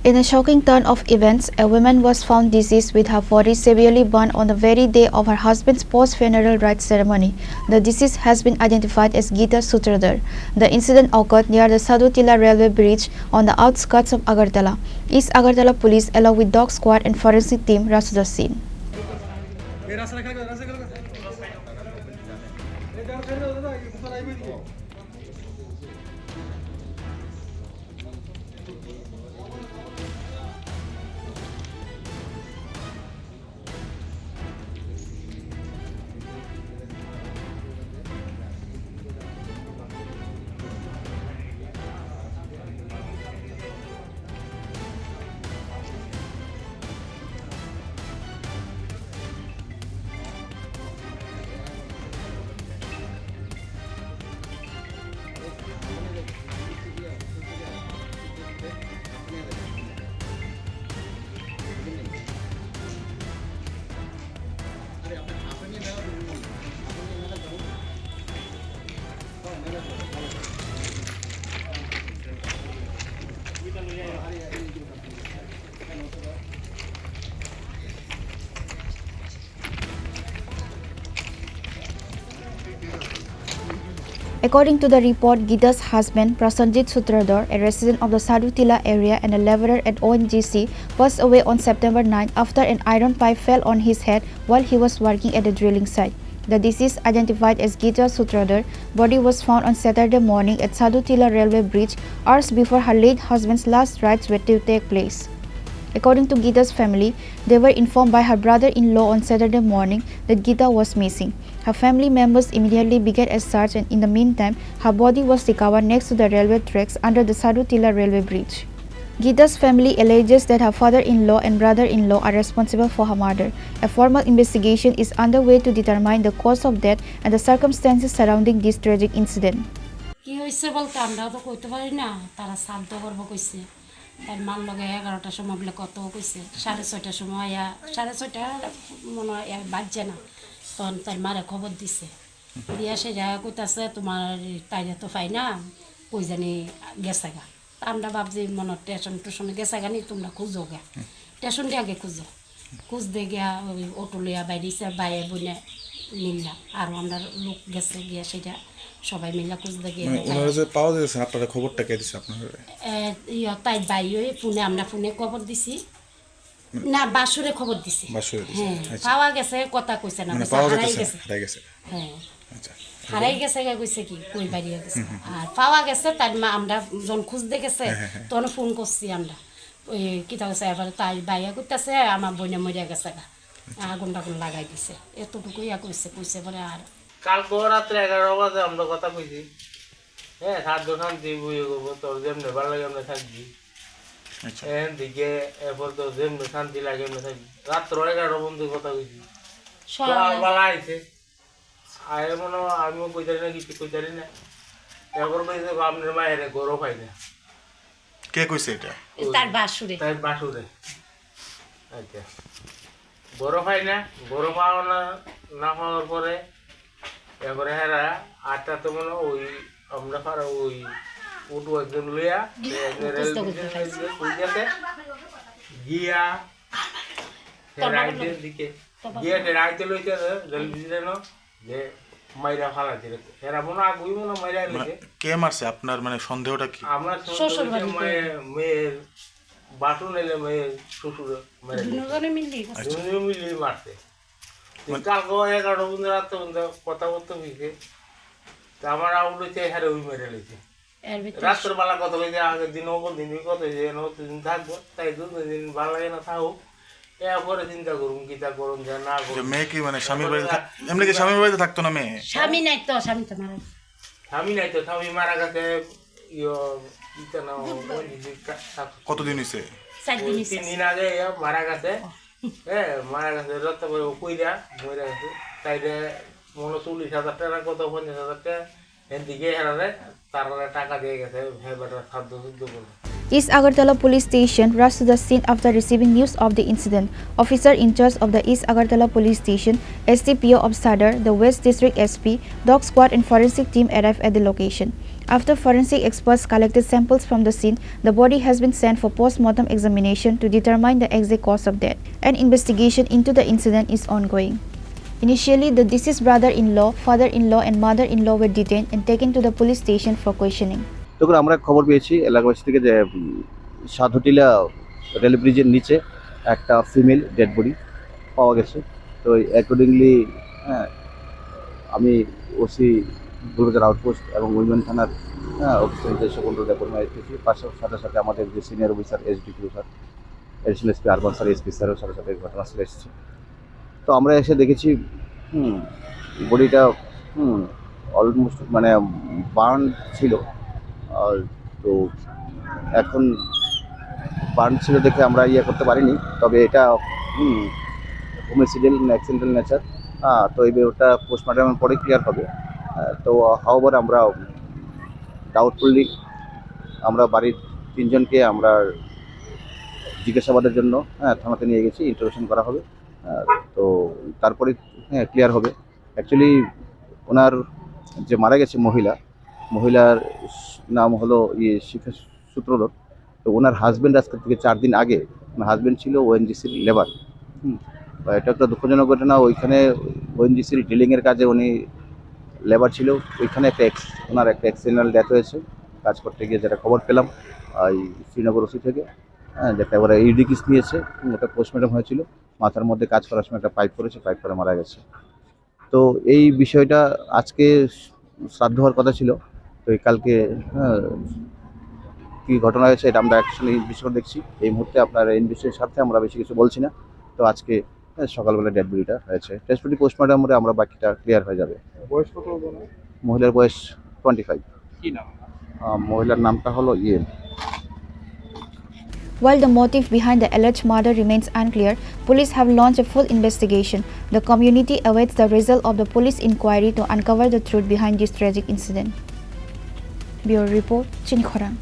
In a shocking turn of events, a woman was found deceased with her body severely burned on the very day of her husband's post-funeral rites ceremony. The deceased has been identified as Gita Sutradhar. The incident occurred near the Sadhutila railway bridge on the outskirts of Agartala. East Agartala Police, along with dog squad and forensic team, rushed to the scene. According to the report, Gita's husband, Gita Sutradhar, a resident of the Sadhutila area and a laborer at ONGC, passed away on September 9 after an iron pipe fell on his head while he was working at the drilling site. The deceased, identified as Gita Sutradhar, body was found on Saturday morning at Sadhutila railway bridge, hours before her late husband's last rites were to take place. According to Gita's family, they were informed by her brother-in-law on Saturday morning that Gita was missing. Her family members immediately began a search, and in the meantime, her body was recovered next to the railway tracks under the Sadhutila railway bridge. Gita's family alleges that her father-in-law and brother-in-law are responsible for her murder. A formal investigation is underway to determine the cause of death and the circumstances surrounding this tragic incident. তার মার লগে 11টার সময় বলে কত কইছে 6:30টার সময় 6:30 মনে হয় বাজছে না তখন তার মারে খবর দিছে দিয়া সে যা কইতাছে তোমার তাইরা তো পাই না কই জানি গেছে গা আমরা ভাবছি মনে স্টেশনে গেছে গা নি তোমরা খুঁজো গা স্টেশন দিয়ে আগে খুঁজ দে গিয়া ওই অটো লইয়া বাইরেছে বাইরে বইনে নিলাম আর আমরা লোক গেছে গিয়া সেটা সবাই মিলে খুঁজতে গিয়ে ওনারা যে পাওয়া গেছে আপনারা খবরটা কে দিছে আপনারা তাই ভাই ওই ফোনে আমরা ফোনে খবর দিছি না বাসুরে খবর দিছি হ্যাঁ পাওয়া গেছে কথা কইছে না হারাই গেছে হ্যাঁ আচ্ছা হারাই গেছে কইছে কি কই বাড়িয়ে গেছে আর পাওয়া গেছে তাই আমরা যখন খুঁজতে গেছে তখন ফোন করছি আমরা ওই কিতা কইছে এবারে তাই ভাইয়া কইতাছে আমার বইনে মরিয়া গেছে আগুন টাগুন লাগাই দিছে এতটুকুই কইছে বলে আর কালকে রাত্রে 11 বাজে আমরা কথা কইছি হ্যাঁ সাত দোকান দিব তোর যেমন ভালো লাগে আমরা থাকবি আচ্ছা দিকে এরপর তো যেমন শান্তি লাগে আমরা থাকবি রাত্র 11 বন্ধু কথা কইছি সকালবেলা আইছে আয় মনে আমিও কইতারি না কিছু কইতারি না এরপর কইছে আপনার মায়ের গরো পাই না কে কইছে এটা তার বাসুরে আচ্ছা গরো পাই না গরো পাওয়া না পাওয়ার পরে এবারে হেরা আটটা তো মনে ওই আমরা পারা ওই উঠু একজন লইয়া গিয়া রাইতের দিকে গিয়া রাইতে লইতে রেল বিজনেস যে মাইরা ফালাইতে হেরা মনে আগুই মনে মাইরা লেগে কে মারছে আপনার মানে সন্দেহটা কি আমরা শ্বশুর মেয়ের বাটন এলে মেয়ের শ্বশুর মিলি মারছে কালকে 11 বন্ধু রাত কথা বলতে হয়েছে আমার আউট হয়েছে হ্যাঁ ওই মেরে লেগেছে রাত্রের বেলা কত হয়েছে আগের দিন দিন কত হয়েছে দিন থাকবো তাই দুদিন ভালো লাগে না থাকুক এরপরে চিন্তা করুন কিতা করুন যা না করুন মেয়ে কি মানে স্বামীর বাড়িতে এমনি কি স্বামীর বাড়িতে থাকতো না মেয়ে স্বামী নাই তো স্বামী মারা গেছে কতদিন হয়েছে 3 দিন আগে মারা গেছে মারা গেছে রক্ত কইরা মরে গেছে তাইলে মনে 40,000 টাকা কত 50,000 টাকা এদিকে হেরারে তারা টাকা দিয়ে গেছে হ্যাঁ বেটা খাদ্য শুদ্ধ করে East Agartala Police Station rushed to the scene after receiving news of the incident. Officer in charge of the East Agartala Police Station, STPO of Shradh, the West District SP, dog squad and forensic team arrived at the location. After forensic experts collected samples from the scene, the body has been sent for post-mortem examination to determine the exact cause of death. An investigation into the incident is ongoing. Initially, the deceased brother-in-law, father-in-law and mother-in-law were detained and taken to the police station for questioning. তখন আমরা খবর পেয়েছি এলাকাবাসী থেকে যে সাধুটিলা rail ব্রিজের নিচে একটা ফিমেল ডেড বডি পাওয়া গেছে। তো অ্যাকর্ডিংলি আমি ওসি দুর্গার আউটপোস্ট এবং উইমেন থানার অফিসার সকল রেপোর্ট এসেছি। সাথে সাথে আমাদের যে senior officer SDPO sir, additional SP urban sir, SP স্যারও সাথে সাথে ঘটনাস্থলে এসেছে। তো আমরা এসে দেখেছি বডিটা অলমোস্ট মানে বার্ন ছিল। তো এখন বার্ন ছিল দেখে আমরা করতে পারিনি, তবে এটা হোমিসাইডাল অ্যাক্সিডেন্টাল নেচার। তো এই ব্যাপারটা পোস্টমর্টমের পরে ক্লিয়ার হবে। তো হাওয়ার আমরা ডাউটফুলি আমরা বাড়ির 3 জনকে আমরা জিজ্ঞাসাবাদের জন্য থানাতে নিয়ে গেছি, ইন্টারোগেশন করা হবে। তো তারপরে ক্লিয়ার হবে। অ্যাকচুয়ালি ওনার যে মারা গেছে মহিলার নাম হলো গীতা সূত্রধর। তো ওনার হাজব্যান্ড আজকে থেকে 4 দিন আগে, ওনার হাজব্যান্ড ছিল ওএনজিসির লেবার। এটা একটা দুঃখজনক ঘটনা। ওইখানে ওএনজিসির ডিলিংয়ের কাজে উনি লেবার ছিল। ওইখানে ওনার একটা অ্যাক্সিডেন্টাল ডেথ হয়েছে কাজ করতে গিয়ে, যেটা খবর পেলাম এই শ্রীনগর ওসি থেকে। যেটা ওরা ইডি কেস নিয়েছে, ওটা পোস্টমর্টম হয়েছিল। মাথার মধ্যে কাজ করার সময় একটা পাইপ করে মারা গেছে। তো এই বিষয়টা আজকে শ্রাদ্ধ হওয়ার কথা ছিল। তো কালকে কী ঘটনা হয়েছে এটা আমরা অ্যাকচুয়ালি ইনভেস্টিগেশন দেখছি। এই মুহূর্তে আপনার ইনভেস্টিগেশনের স্বার্থে আমরা বেশি কিছু বলছি না। তো আজকে সকালবেলা ডেড বডিটা হয়েছে, টেস্ট বডি পোস্টমর্টম করে আমরা বাকিটা ক্লিয়ার হয়ে যাবে। বয়স কত? মহিলার বয়স 25। কি নাম? মহিলার নামটা হলো While the motive behind the alleged murder remains unclear, police have launched a full investigation. The community awaits the result of the police inquiry to uncover the truth behind this tragic incident. Bureau Report, Chini, Khorang.